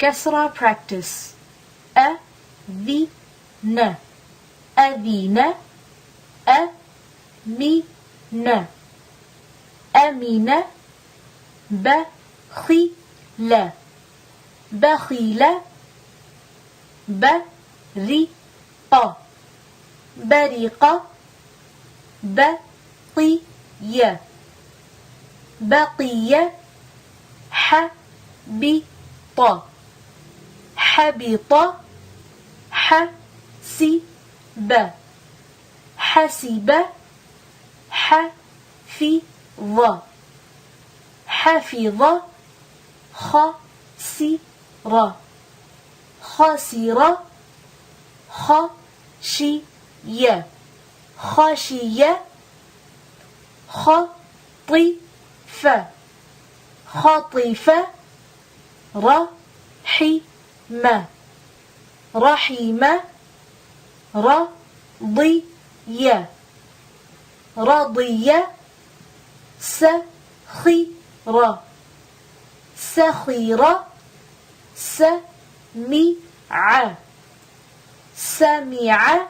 كسرة practice. أذن أذن أمن أمن بخل بخيل برق برق بقي بقي حبط حبط حسب حسب حفظ حفظ خسر خسر خشي خشي خطف خطف رحم رحم رضي رضي سخر سخر سمع سمع